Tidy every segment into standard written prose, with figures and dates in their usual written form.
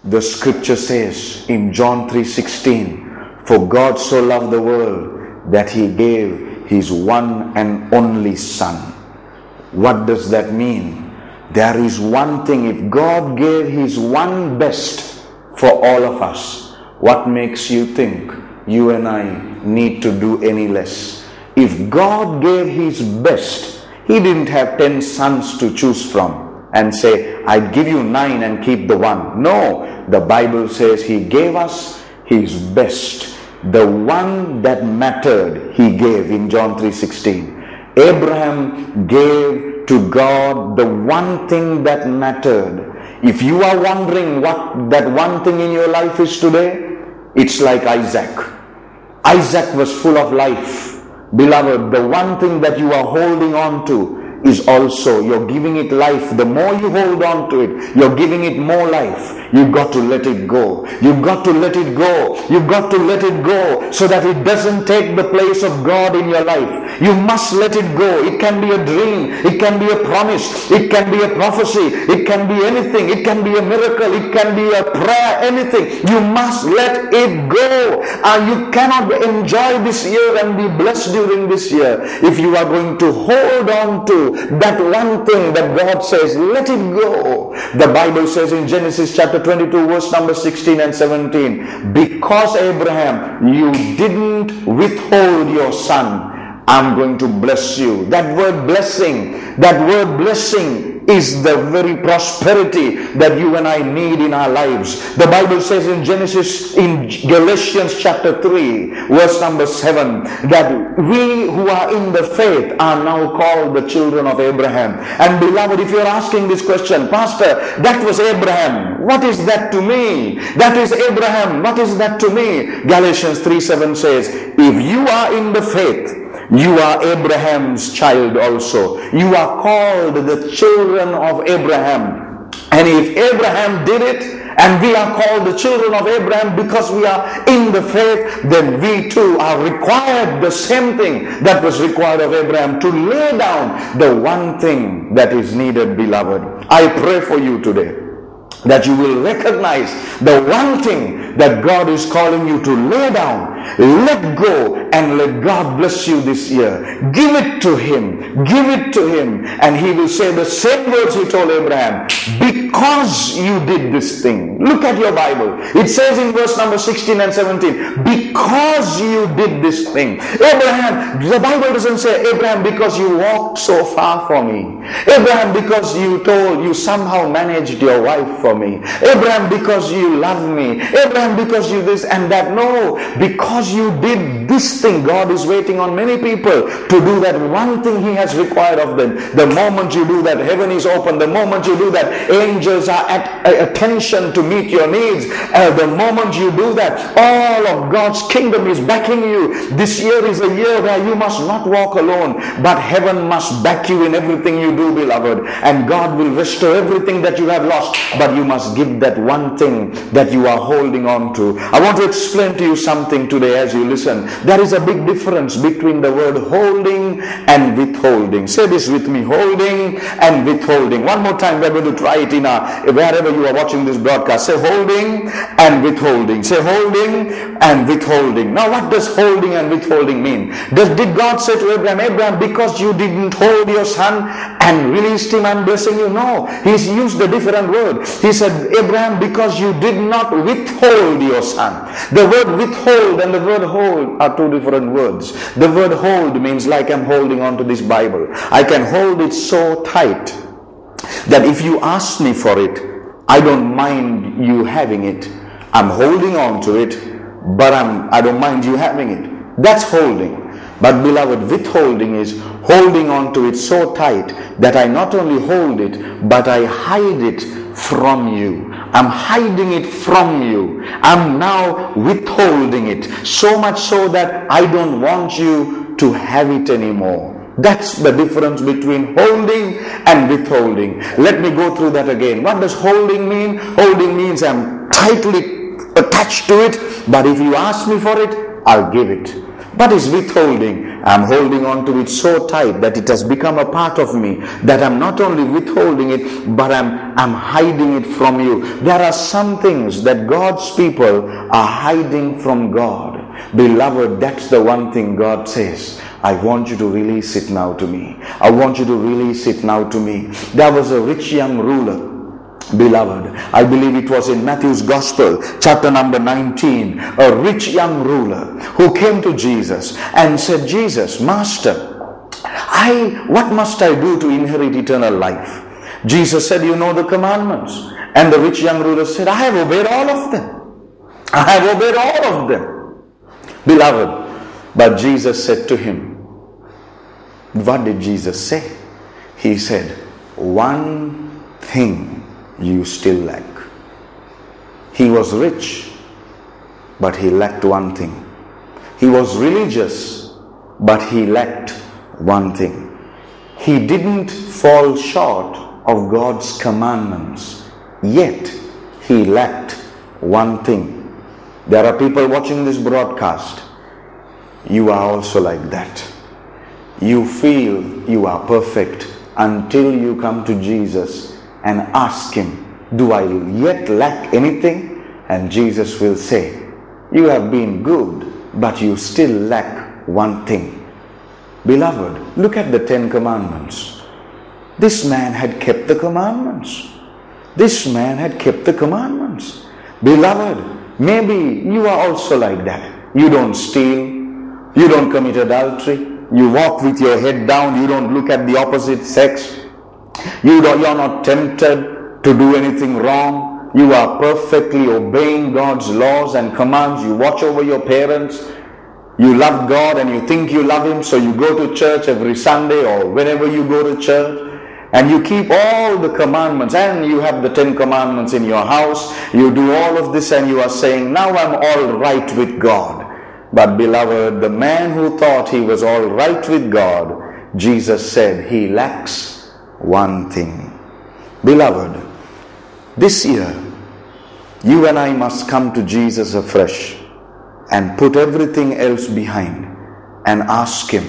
The scripture says in John 3:16, for God so loved the world that he gave his one and only Son. What does that mean? There is one thing. If God gave his one best for all of us, what makes you think you and I need to do any less? If God gave his best, he didn't have 10 sons to choose from and say, I give you 9 and keep the one. No, the Bible says he gave us his best. The one that mattered, he gave in John 3:16. Abraham gave to God the one thing that mattered. If you are wondering what that one thing in your life is today, it's like Isaac. Isaac was full of life. Beloved, the one thing that you are holding on to is also, you're giving it life. The more you hold on to it, you're giving it more life. You've got to let it go. You've got to let it go. You've got to let it go so that it doesn't take the place of God in your life. You must let it go. It can be a dream. It can be a promise. It can be a prophecy. It can be anything. It can be a miracle. It can be a prayer. Anything. You must let it go. You cannot enjoy this year and be blessed during this year if you are going to hold on to that one thing that God says, let it go. The Bible says in Genesis chapter 22 verse number 16 and 17, because Abraham, you didn't withhold your son, I'm going to bless you. That word blessing is the very prosperity that you and I need in our lives. The Bible says in Galatians chapter 3 verse number 7, that we who are in the faith are now called the children of Abraham. And beloved, if you're asking this question, Pastor, that was Abraham, what is that to me? That is Abraham, what is that to me? Galatians 3:7 says, if you are in the faith, you are Abraham's child also. You are called the children of Abraham. And if Abraham did it, and we are called the children of Abraham because we are in the faith, then we too are required the same thing that was required of Abraham, to lay down the one thing that is needed, beloved. I pray for you today that you will recognize the one thing that God is calling you to lay down, let go, and let God bless you this year. Give it to him. Give it to him. And he will say the same words he told Abraham, because you did this thing. Look at your Bible. It says in verse number 16 and 17, because you did this thing. Abraham, the Bible doesn't say, Abraham, because you walked so far for me. Abraham, because you somehow managed your wife for me. Abraham, because you love me. Abraham, because you this and that. No, because you did this thing. God is waiting on many people to do that one thing he has required of them. The moment you do that, heaven is open. The moment you do that, angels are at attention to meet your needs. The moment you do that, all of God's kingdom is backing you. This year is a year where you must not walk alone, but heaven must back you in everything you do, beloved. And God will restore everything that you have lost, but you must give that one thing that you are holding on to. I want to explain to you something today as you listen. There is a big difference between the word holding and withholding. Say this with me, holding and withholding. One more time, we're going to try it in wherever you are watching this broadcast. Say holding and withholding. Say holding and withholding. Now what does holding and withholding mean? Did God say to Abraham, because you didn't hold your son and released him, I'm blessing you? No, he's used a different word. He said, Abraham, because you did not withhold your son. The word withhold and the word hold are two different words. The word hold means like I'm holding on to this Bible. I can hold it so tight that if you ask me for it, I don't mind you having it. I'm holding on to it, but I don't mind you having it. That's holding. But beloved, withholding is holding on to it so tight that I not only hold it, but I hide it from you. I'm hiding it from you. I'm now withholding it, so much so that I don't want you to have it anymore. That's the difference between holding and withholding. Let me go through that again. What does holding mean? Holding means I'm tightly attached to it, but if you ask me for it, I'll give it. But is withholding. I'm holding on to it so tight that it has become a part of me, that I'm not only withholding it, but I'm hiding it from you. There are some things that God's people are hiding from God. Beloved, that's the one thing God says, I want you to release it now to me. I want you to release it now to me. There was a rich young ruler. Beloved, I believe it was in Matthew's Gospel, chapter number 19, a rich young ruler who came to Jesus and said, Jesus, Master, what must I do to inherit eternal life? Jesus said, you know the commandments. And the rich young ruler said, I have obeyed all of them. I have obeyed all of them. Beloved, but Jesus said to him, what did Jesus say? He said, one thing you still lack. He was rich, but he lacked one thing. He was religious, but he lacked one thing. He didn't fall short of God's commandments, yet he lacked one thing. There are people watching this broadcast. You are also like that. You feel you are perfect until you come to Jesus and ask Him, do I yet lack anything? And Jesus will say, you have been good, but you still lack one thing. Beloved, look at the 10 commandments. This man had kept the commandments. This man had kept the commandments. Beloved, maybe you are also like that. You don't steal. You don't commit adultery. You walk with your head down. You don't look at the opposite sex. You're not tempted to do anything wrong. You are perfectly obeying God's laws and commands. You watch over your parents. You love God and you think you love Him, so you go to church every Sunday or whenever you go to church. And you keep all the commandments, and you have the 10 commandments in your house. You do all of this and you are saying, now I'm all right with God. But beloved, the man who thought he was all right with God, Jesus said he lacks one thing. Beloved, this year, you and I must come to Jesus afresh and put everything else behind and ask Him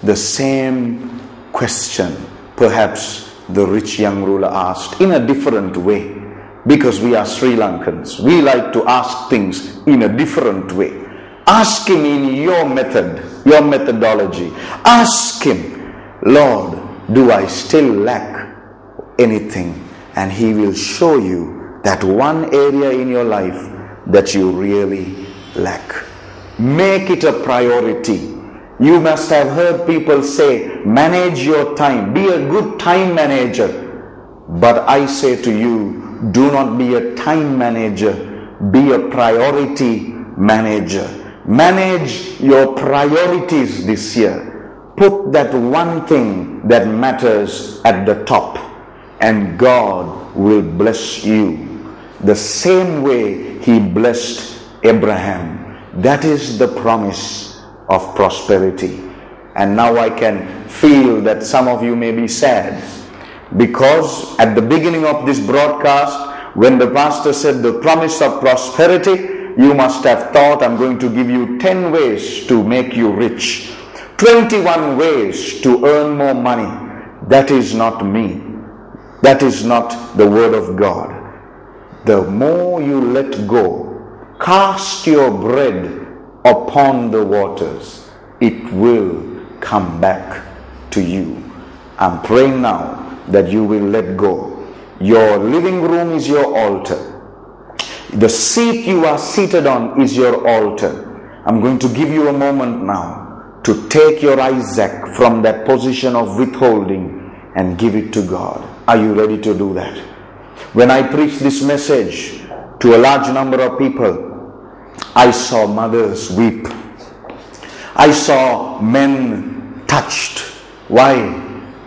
the same question perhaps the rich young ruler asked, in a different way, because we are Sri Lankans. We like to ask things in a different way. Ask Him in your method, your methodology. Ask Him, Lord, do I still lack anything? And He will show you that one area in your life that you really lack. Make it a priority. You must have heard people say, manage your time. Be a good time manager. But I say to you, do not be a time manager. Be a priority manager. Manage your priorities this year. Put that one thing that matters at the top, and God will bless you the same way He blessed Abraham. That is the promise of prosperity. And now I can feel that some of you may be sad, because at the beginning of this broadcast, when the pastor said the promise of prosperity, you must have thought, I'm going to give you 10 ways to make you rich, 21 ways to earn more money. That is not me. That is not the word of God. The more you let go, cast your bread upon the waters, it will come back to you. I'm praying now that you will let go. Your living room is your altar. The seat you are seated on is your altar. I'm going to give you a moment now to take your Isaac from that position of withholding and give it to God. Are you ready to do that? When I preached this message to a large number of people, I saw mothers weep. I saw men touched. Why?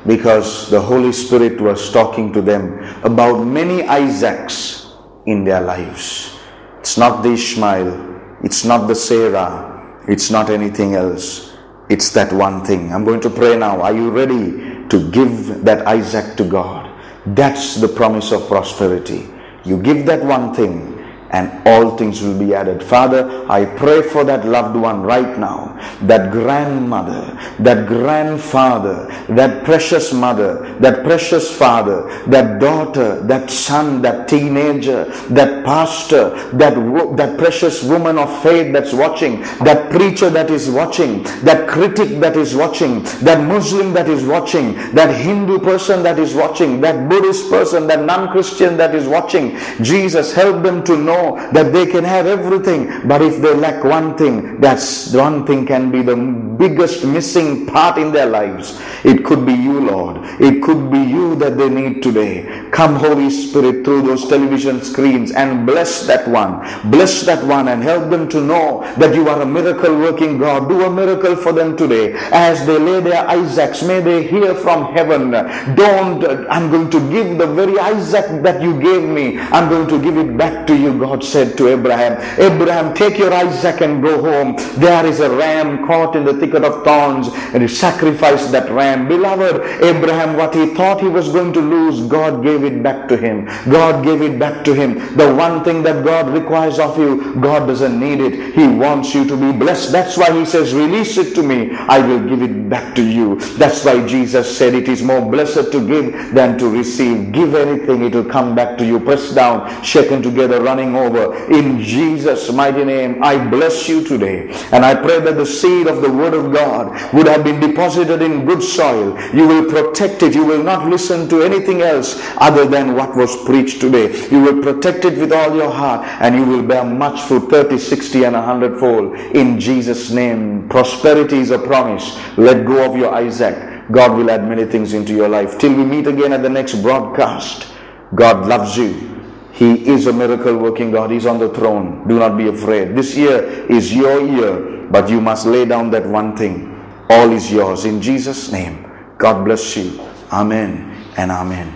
Because the Holy Spirit was talking to them about many Isaacs in their lives. It's not the Ishmael, it's not the Sarah, it's not anything else. It's that one thing. I'm going to pray now. Are you ready to give that Isaac to God? That's the promise of prosperity. You give that one thing, and all things will be added. Father, I pray for that loved one right now, that grandmother, that grandfather, that precious mother, that precious father, that daughter, that son, that teenager, that pastor, that precious woman of faith that's watching, that preacher that is watching, that critic that is watching, that Muslim that is watching, that Hindu person that is watching, that Buddhist person, that non-Christian that is watching. Jesus, help them to know that they can have everything, but if they lack one thing, that's one thing can be the biggest missing part in their lives. It could be you, Lord. It could be you that they need today. Come, Holy Spirit, through those television screens and bless that one. Bless that one and help them to know that you are a miracle working God. Do a miracle for them today. As they lay their Isaacs, may they hear from heaven. I'm going to give the very Isaac that you gave me. I'm going to give it back to you, God said to Abraham. Abraham, take your Isaac and go home. There is a ram caught in the thicket of thorns, and he sacrificed that ram. Beloved, Abraham, what he thought he was going to lose, God gave it back to him. God gave it back to him. The one thing that God requires of you, God doesn't need it. He wants you to be blessed. That's why he says, release it to me. I will give it back to you. That's why Jesus said it is more blessed to give than to receive. Give anything, it will come back to you. Pressed down, shaken together, running over. In Jesus' mighty name, I bless you today. And I pray that the seed of the Word of God would have been deposited in good soil. You will protect it. You will not listen to anything else other than what was preached today. You will protect it with all your heart, and you will bear much fruit, 30, 60 and 100-fold. In Jesus' name, prosperity is a promise. Let go of your Isaac. God will add many things into your life. Till we meet again at the next broadcast, God loves you. He is a miracle working God. He's on the throne. Do not be afraid. This year is your year, but you must lay down that one thing. All is yours. In Jesus' name, God bless you. Amen and amen.